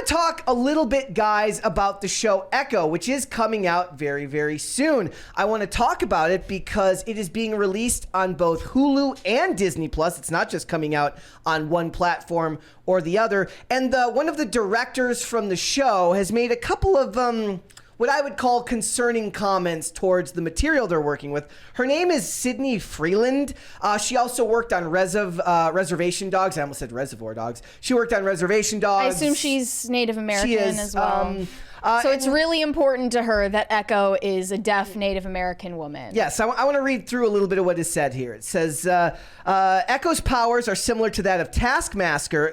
want to talk a little bit, guys, about the show Echo, which is coming out very, very soon. I want to talk about it because it is being released on both Hulu and Disney Plus. It's not just coming out on one platform or the other. And one of the directors from the show has made a couple of what I would call concerning comments towards the material they're working with. Her name is Sydney Freeland. She also worked on Reservation Dogs. I almost said Reservoir Dogs. She worked on Reservation Dogs. I assume she's Native American she is, as well. So it's really important to her that Echo is a deaf Native American woman. Yes, I want to read through a little bit of what is said here. It says, Echo's powers are similar to that of Taskmaster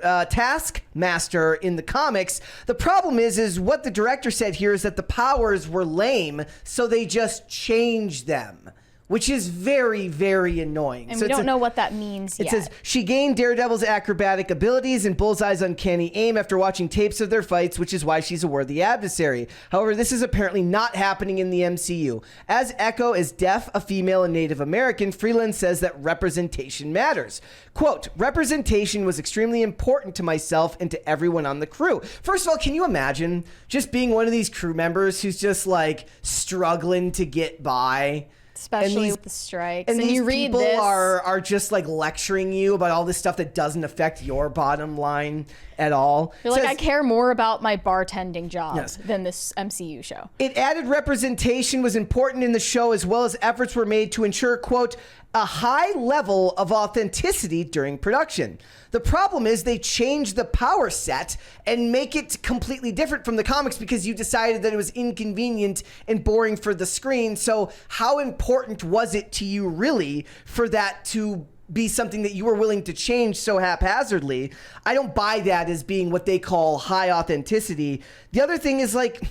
in the comics. The problem is what the director said here is that the powers were lame, so they just changed them, which is very, very annoying. And so we don't know what that means yet. It says, she gained Daredevil's acrobatic abilities and Bullseye's uncanny aim after watching tapes of their fights, which is why she's a worthy adversary. However, this is apparently not happening in the MCU. As Echo is deaf, a female, and Native American, Freeland says that representation matters. Quote, representation was extremely important to myself and to everyone on the crew. First of all, can you imagine just being one of these crew members who's just like struggling to get by? Especially with the strikes. And these you read people this, are just like lecturing you about all this stuff that doesn't affect your bottom line at all. You're like, I care more about my bartending job than this MCU show. It added representation was important in the show, as well as efforts were made to ensure, quote, a high level of authenticity during production. The problem is they changed the power set and make it completely different from the comics because you decided that it was inconvenient and boring for the screen. So how important was it to you really for that to be something that you were willing to change so haphazardly? I don't buy that as being what they call high authenticity. The other thing is like,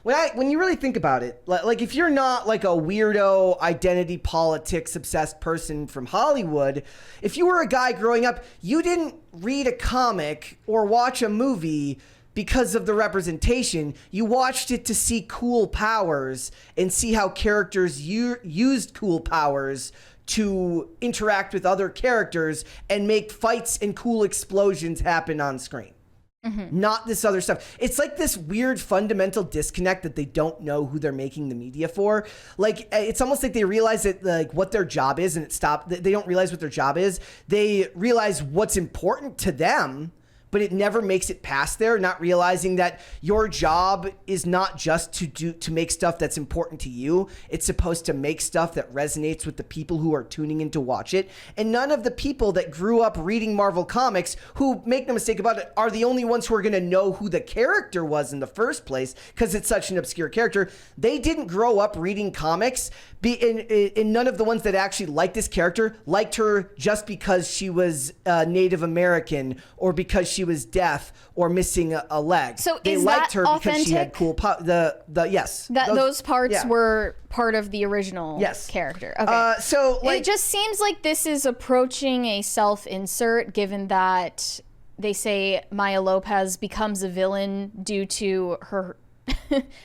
when you really think about it, like if you're not like a weirdo identity politics obsessed person from Hollywood, if you were a guy growing up, you didn't read a comic or watch a movie because of the representation. You watched it to see cool powers and see how characters used cool powers to interact with other characters and make fights and cool explosions happen on screen. Mm-hmm. Not this other stuff. It's like this weird fundamental disconnect that they don't know who they're making the media for. Like, it's almost like they realize that like what their job is and they don't realize what their job is. They realize what's important to them, but it never makes it past there, not realizing that your job is not just to make stuff that's important to you. It's supposed to make stuff that resonates with the people who are tuning in to watch it. And none of the people that grew up reading Marvel Comics, who, make no mistake about it, are the only ones who are going to know who the character was in the first place because it's such an obscure character. They didn't grow up reading comics. And none of the ones that actually liked this character liked her just because she was Native American or because she was deaf or missing a leg. So they liked her because she had cool yes. Those parts were part of the original character. Okay. So like, it just seems like this is approaching a self-insert, given that they say Maya Lopez becomes a villain due to her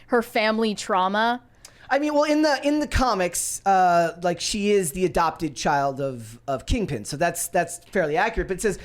her family trauma. I mean, well, in the comics, like she is the adopted child of Kingpin, so that's fairly accurate. But it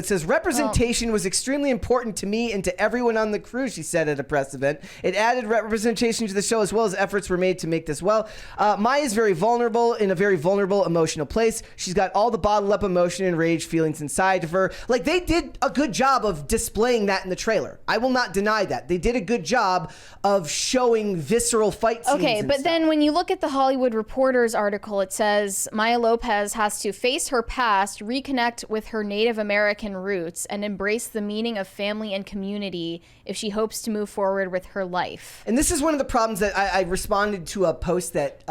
says representation was extremely important to me and to everyone on the crew, she said at a press event. It added representation to the show, as well as efforts were made to make this well. Maya is very vulnerable, in a very vulnerable emotional place. She's got all the bottled up emotion and rage feelings inside of her. Like, they did a good job of displaying that in the trailer. I will not deny that. They did a good job of showing visceral fight scenes. Okay, but then when you look at the Hollywood Reporter's article, it says Maya Lopez has to face her past, reconnect with her Native American roots, and embrace the meaning of family and community if she hopes to move forward with her life. And this is one of the problems that I responded to a post that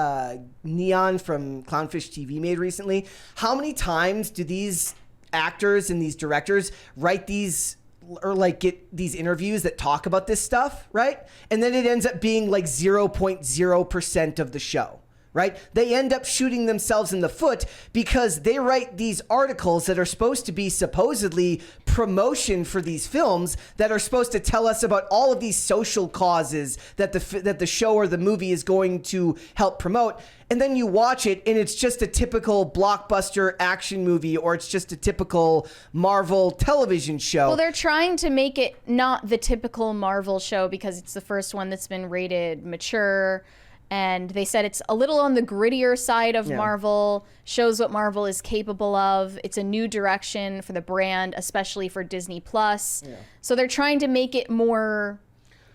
Neon from Clownfish TV made recently. How many times do these actors and these directors write these or like get these interviews that talk about this stuff, right? And then it ends up being like 0.0% of the show, right? They end up shooting themselves in the foot because they write these articles that are supposed to be supposedly promotion for these films that are supposed to tell us about all of these social causes that the show or the movie is going to help promote. And then you watch it and it's just a typical blockbuster action movie, or it's just a typical Marvel television show. Well, they're trying to make it not the typical Marvel show because it's the first one that's been rated mature. And they said it's a little on the grittier side of Marvel, shows what Marvel is capable of. It's a new direction for the brand, especially for Disney Plus. Yeah. So they're trying to make it more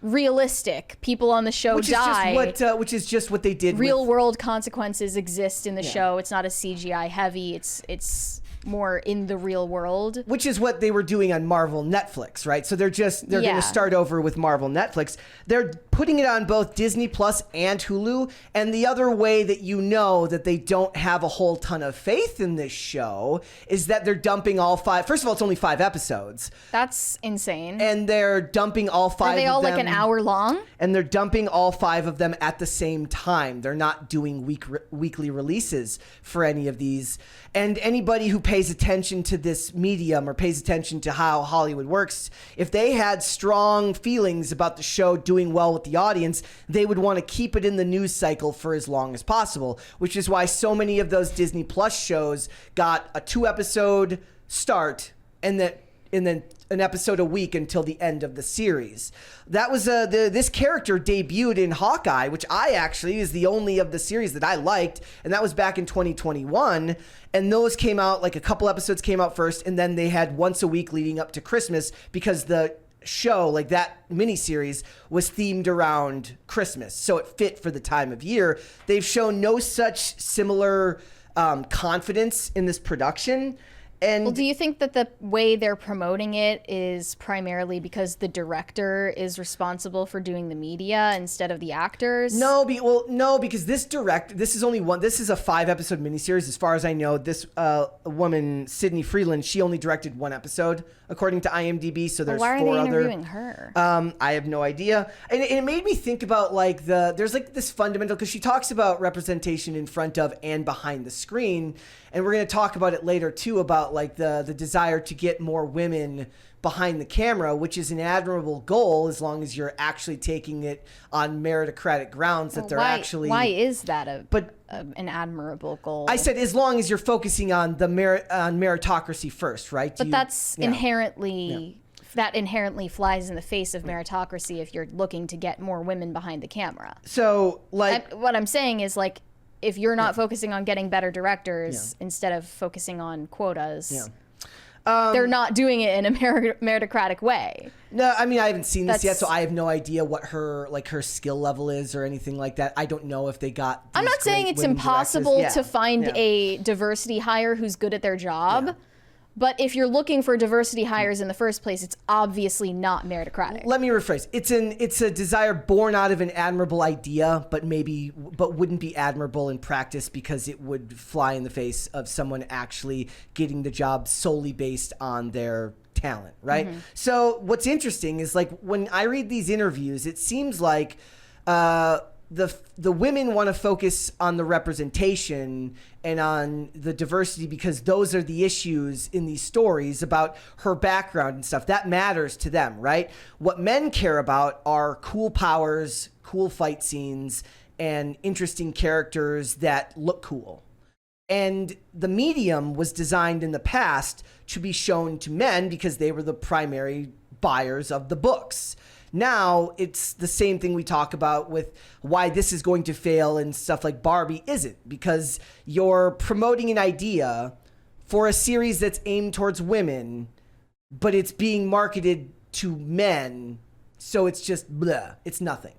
realistic. People on the show die. Which is just what they did. Real world consequences exist in the show. It's not a CGI heavy. It's more in the real world. Which is what they were doing on Marvel Netflix, right? So they're going to start over with Marvel Netflix. They're putting it on both Disney Plus and Hulu. And the other way that you know that they don't have a whole ton of faith in this show is that they're dumping all 5. First of all, it's only 5 episodes. That's insane. And they're dumping all 5 of them. Are they all like an hour long? And they're dumping all 5 of them at the same time. They're not doing weekly releases for any of these. And anybody who pays attention to this medium or pays attention to how Hollywood works, if they had strong feelings about the show doing well with the audience, they would want to keep it in the news cycle for as long as possible, which is why so many of those Disney Plus shows got a 2-episode start and then an episode a week until the end of the series. That was this character debuted in Hawkeye, which I actually is the only of the series that I liked, and that was back in 2021. And those came out, like a couple episodes came out first, and then they had once a week leading up to Christmas because the show, like that miniseries, was themed around Christmas, so it fit for the time of year. They've shown no such similar confidence in this production. And well, do you think that the way they're promoting it is primarily because the director is responsible for doing the media instead of the actors? No, because this is only one. This is a 5-episode miniseries. As far as I know, this woman, Sydney Freeland, she only directed 1 episode, according to IMDb. So there's 4 other. Why are they interviewing her? I have no idea. And it made me think about there's like this fundamental, because she talks about representation in front of and behind the screen. And we're going to talk about it later too, about like the desire to get more women behind the camera, which is an admirable goal as long as you're actually taking it on meritocratic grounds that they're actually. Why is that an admirable goal? I said as long as you're focusing on the meritocracy first, right? But that's inherently. That inherently flies in the face of meritocracy if you're looking to get more women behind the camera. So what I'm saying is like, if you're not focusing on getting better directors instead of focusing on quotas, they're not doing it in a meritocratic way. No, I mean, I haven't seen this yet, so I have no idea what her skill level is or anything like that. I don't know if they got. I'm not saying it's impossible to find a diversity hire who's good at their job. Yeah. But if you're looking for diversity hires in the first place, it's obviously not meritocratic. Let me rephrase. It's a desire born out of an admirable idea, but wouldn't be admirable in practice because it would fly in the face of someone actually getting the job solely based on their talent, right? Mm-hmm. So what's interesting is like when I read these interviews, it seems like the women want to focus on the representation and on the diversity because those are the issues in these stories about her background and stuff. That matters to them, right? What men care about are cool powers, cool fight scenes, and interesting characters that look cool. And the medium was designed in the past to be shown to men because they were the primary buyers of the books. Now it's the same thing we talk about with why this is going to fail and stuff like Barbie isn't, because you're promoting an idea for a series that's aimed towards women, but it's being marketed to men. So it's just blah. It's nothing.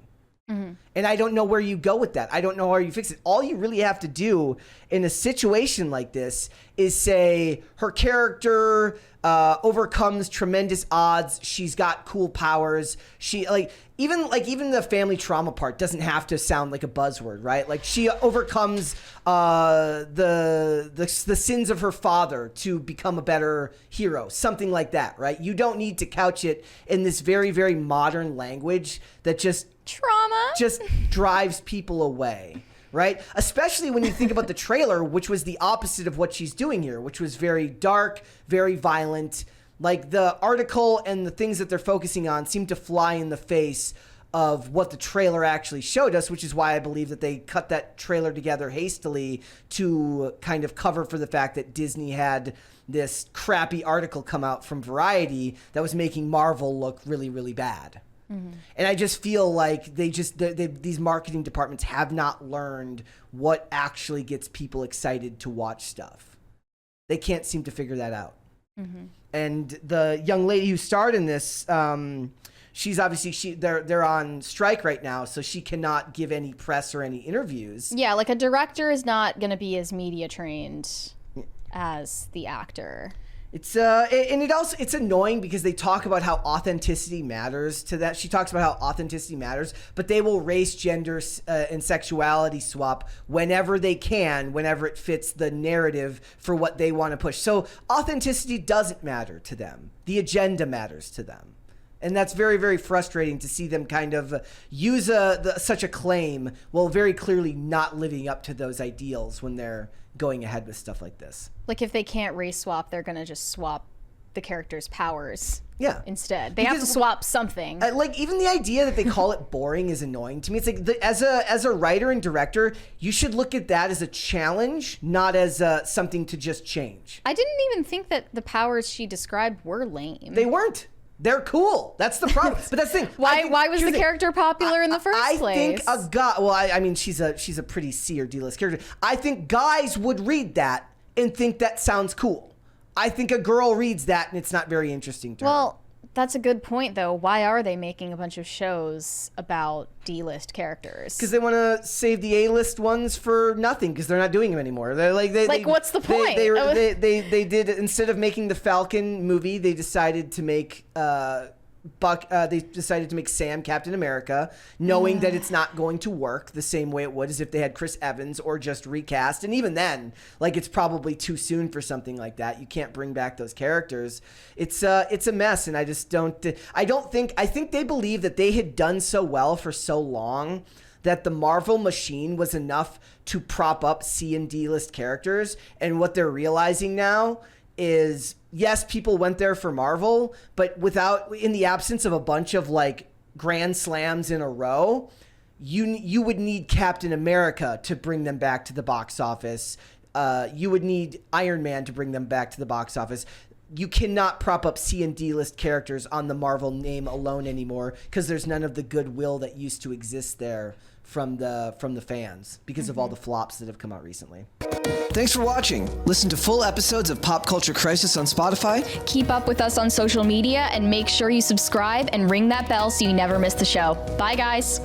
Mm-hmm. And I don't know where you go with that. I don't know how you fix it. All you really have to do in a situation like this is say her character overcomes tremendous odds. She's got cool powers. She even the family trauma part doesn't have to sound like a buzzword, right? Like she overcomes the sins of her father to become a better hero, something like that, right? You don't need to couch it in this very, very modern language that just trauma just drives people away, right? Especially when you think about the trailer, which was the opposite of what she's doing here, which was very dark, very violent. Like the article and the things that they're focusing on seem to fly in the face of what the trailer actually showed us, which is why I believe that they cut that trailer together hastily to kind of cover for the fact that Disney had this crappy article come out from Variety that was making Marvel look really, really bad. And I just feel like these marketing departments have not learned what actually gets people excited to watch stuff. They can't seem to figure that out. And the young lady who starred in this, she's obviously they're on strike right now, so she cannot give any press or any interviews. Yeah, like a director is not going to be as media trained as the actor. It's it's annoying because they talk about how authenticity matters to that. She talks about how authenticity matters, but they will race, gender, and sexuality swap whenever they can, whenever it fits the narrative for what they want to push. So authenticity doesn't matter to them. The agenda matters to them. And that's very, very frustrating to see them kind of use such a claim while very clearly not living up to those ideals when they're going ahead with stuff like this. Like if they can't race swap, they're going to just swap the character's powers. Yeah. Instead, they have to swap something. Like even the idea that they call it boring is annoying to me. It's like as a writer and director, you should look at that as a challenge, not as something to just change. I didn't even think that the powers she described were lame. They weren't. They're cool. That's the problem. But that's the thing. Why was the character popular in the first place? I think a guy. Well, I mean, she's a pretty C or D list character. I think guys would read that and think that sounds cool. I think a girl reads that and it's not very interesting to her. Well, that's a good point, though. Why are they making a bunch of shows about D-list characters? Because they want to save the A-list ones for nothing because they're not doing them anymore. They're like, what's the point? They did, instead of making the Falcon movie, they decided to make they decided to make Sam Captain America, knowing that it's not going to work the same way it would as if they had Chris Evans or just recast. And even then, like, it's probably too soon for something like that. You can't bring back those characters. It's a mess, and I think they believe that they had done so well for so long that the Marvel machine was enough to prop up C and D list characters. And what they're realizing now is, yes, people went there for Marvel, but in the absence of a bunch of like grand slams in a row, you would need Captain America to bring them back to the box office. You would need Iron Man to bring them back to the box office. You cannot prop up C and D list characters on the Marvel name alone anymore because there's none of the goodwill that used to exist there from the fans because of all the flops that have come out recently. Thanks for watching. Listen to full episodes of Pop Culture Crisis on Spotify. Keep up with us on social media and make sure you subscribe and ring that bell so you never miss the show. Bye, guys.